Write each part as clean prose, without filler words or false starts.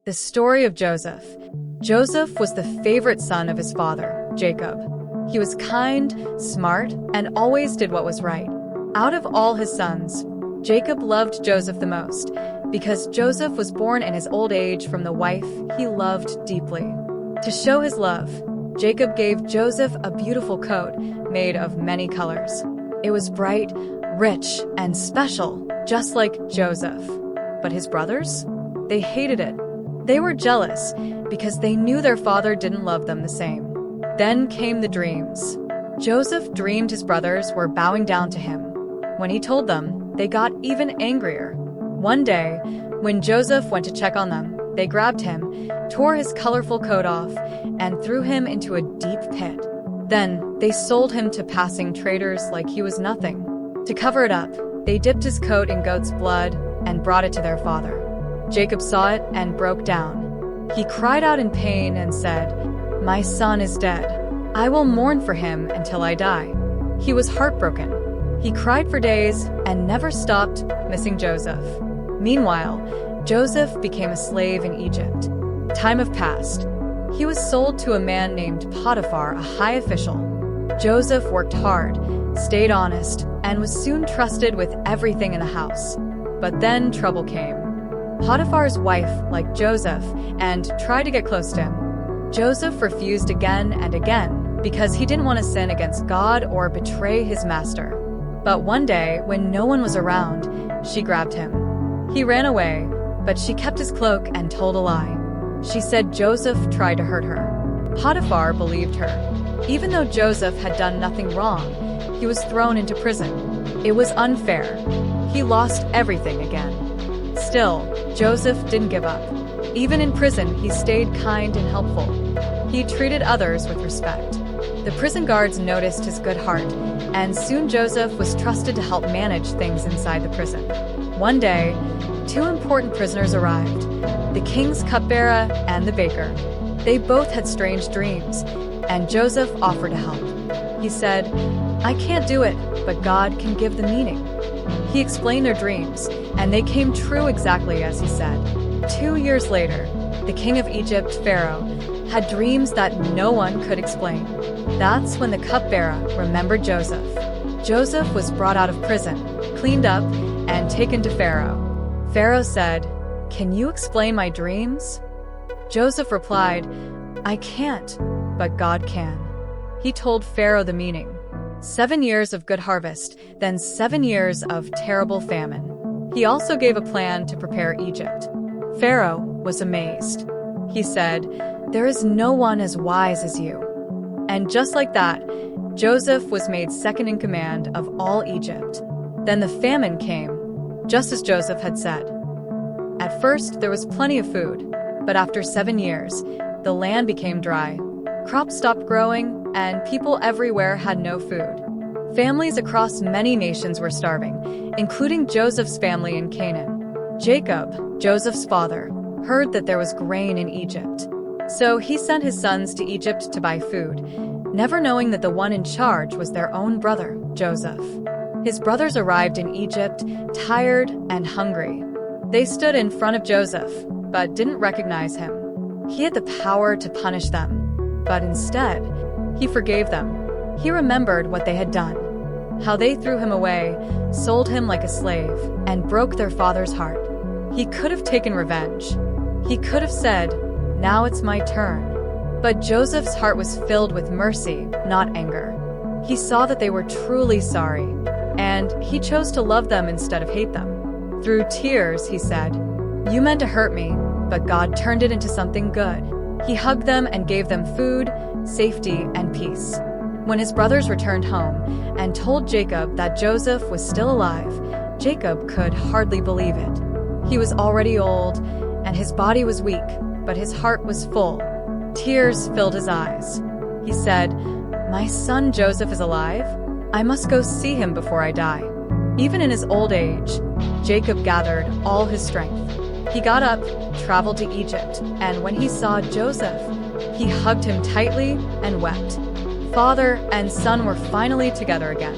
The story of Joseph. Joseph was the favorite son of his father, Jacob. He was kind, smart, and always did what was right. Out of all his sons, Jacob loved Joseph the most because Joseph was born in his old age from the wife he loved deeply. To show his love, Jacob gave Joseph a beautiful coat made of many colors. It was bright, rich, and special, just like Joseph. But his brothers? They hated it. They were jealous because they knew their father didn't love them the same. Then came the dreams. Joseph dreamed his brothers were bowing down to him. When he told them, they got even angrier. One day, when Joseph went to check on them, they grabbed him, tore his colorful coat off, and threw him into a deep pit. Then, they sold him to passing traders like he was nothing. To cover it up, they dipped his coat in goat's blood and brought it to their father. Jacob saw it and broke down. He cried out in pain and said, "My son is dead. I will mourn for him until I die." He was heartbroken. He cried for days and never stopped missing Joseph. Meanwhile, Joseph became a slave in Egypt. Time have passed. He was sold to a man named Potiphar, a high official. Joseph worked hard, stayed honest, and was soon trusted with everything in the house. But then trouble came. Potiphar's wife liked Joseph and tried to get close to him. Joseph refused again and again because he didn't want to sin against God or betray his master. But one day, when no one was around, she grabbed him. He ran away, but she kept his cloak and told a lie. She said Joseph tried to hurt her. Potiphar believed her. Even though Joseph had done nothing wrong, he was thrown into prison. It was unfair. He lost everything again. Still, Joseph didn't give up. Even in prison, he stayed kind and helpful. He treated others with respect. The prison guards noticed his good heart, and soon Joseph was trusted to help manage things inside the prison. One day, two important prisoners arrived, the king's cupbearer and the baker. They both had strange dreams, and Joseph offered to help. He said, "I can't do it, but God can give the meaning." He explained their dreams, and they came true exactly as he said. 2 years later, the king of Egypt, Pharaoh, had dreams that no one could explain. That's when the cupbearer remembered Joseph. Joseph was brought out of prison, cleaned up, and taken to Pharaoh. Pharaoh said, "Can you explain my dreams?" Joseph replied, "I can't, but God can." He told Pharaoh the meaning. 7 years of good harvest, then 7 years of terrible famine. He also gave a plan to prepare Egypt. Pharaoh was amazed. He said, "There is no one as wise as you." And just like that, Joseph was made second in command of all Egypt. Then the famine came, just as Joseph had said. At first, there was plenty of food, but after 7 years, the land became dry. Crops stopped growing, and people everywhere had no food. Families across many nations were starving, including Joseph's family in Canaan. Jacob, Joseph's father, heard that there was grain in Egypt. So he sent his sons to Egypt to buy food, never knowing that the one in charge was their own brother, Joseph. His brothers arrived in Egypt, tired and hungry. They stood in front of Joseph, but didn't recognize him. He had the power to punish them, but instead, he forgave them. He remembered what they had done, how they threw him away, sold him like a slave, and broke their father's heart. He could have taken revenge. He could have said, "Now it's my turn." But Joseph's heart was filled with mercy, not anger. He saw that they were truly sorry, and he chose to love them instead of hate them. Through tears, he said, "You meant to hurt me, but God turned it into something good." He hugged them and gave them food, safety, and peace. When his brothers returned home and told Jacob that Joseph was still alive, Jacob could hardly believe it. He was already old, and his body was weak, but his heart was full. Tears filled his eyes. He said, "My son Joseph is alive? I must go see him before I die." Even in his old age, Jacob gathered all his strength. He got up, traveled to Egypt, and when he saw Joseph, he hugged him tightly and wept. Father and son were finally together again.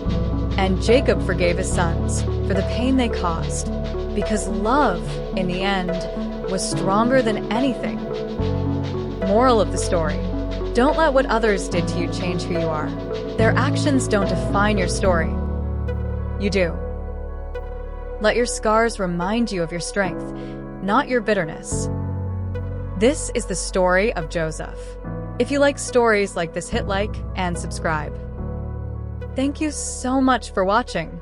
And Jacob forgave his sons for the pain they caused, because love, in the end, was stronger than anything. Moral of the story: don't let what others did to you change who you are. Their actions don't define your story. You do. Let your scars remind you of your strength, not your bitterness. This is the story of Joseph. If you like stories like this, hit like and subscribe. Thank you so much for watching.